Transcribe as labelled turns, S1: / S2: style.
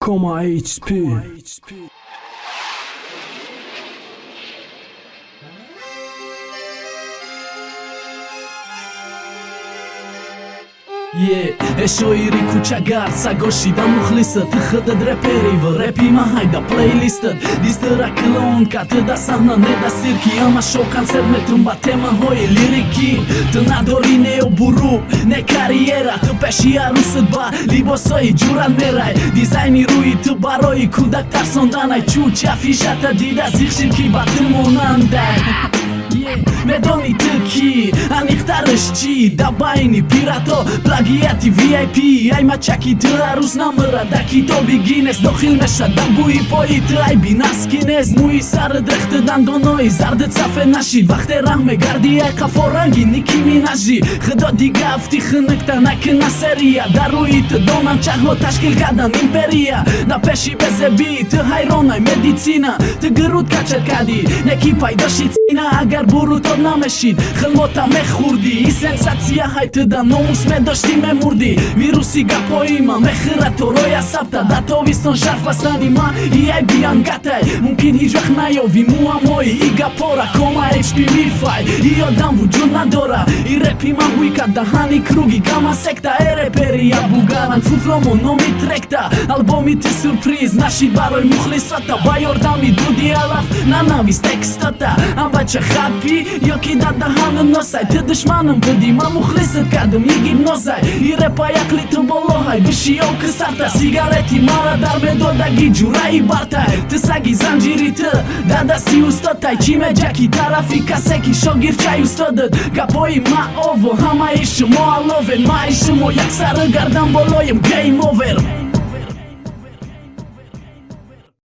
S1: Koma HP.
S2: E shoiri kuqa garë sa goshi da mukhlisët Të khëtët reperive, repi ma hajda playlistët Disë të rakëllon ka të da sahna ne da sirki Ama show kancer me trumba tema hoj liriki Të nadorin e o buru, ne kariera Të peshi arusët ba, li bosoj gjuran meraj Dizajni ruji të baroj, ku daktar sondanaj Quqa fisha të dida, zikë shirki ba të monandaj Me doni të ki, ani këtar është qi Da bajni pirato, plagiati VIP Ajma qaki të arus në mëra Da kito bigines, do khilmesha Da buji po i të aj binas kines Mu i sarë drek të dandonoj Zardët sa fenashi, vakhte rahme Gardi e ka forangi, Nicki Minajji Khëdo di gafti khënë këta na këna seria Daru i të donan qahlo tashkil kadan imperia Da peshi bezebi, të hajronaj medicina Të gërut ka qërkadi, ne kipaj dëshicina Agar buru tot na me shit, khëllmota me khurdi I sensacija hajtë da nomus me dështi me murdi Virusi ga po ima, me khërato roja sapta Da to vison sharf pasani ma, i aj bijan gataj Mumkin hi gjëk na jo, vi mua moj, i ga pora Koma HP Wi-Fi, i o dam vujgjur na dora I repi ma hujka, da hani krugi Gama sekta e reperi, ja bugaran Fuflomo, nomi trekta, albomi të surpriz Nashi baroj mukhlisata, bajor dami dudi alaf Nanavis tekstata, amba që hapi Jo ki da da hanën nësaj Të dëshmanën pëdi ma mukhlisët kadëm I gjim nëzaj I repa jakli të bolohaj Bëshi jo kësarta Sigareti mara dar me do da gjura I bartaj Të sagi zangjiri të Da da si ustotaj Qime gjaki tarafi kaseki Shogir qaj ustodët Ka po I ma ovo Hama ishë mo aloven Ma ishë mo jak sa rëgardan bolojem Game over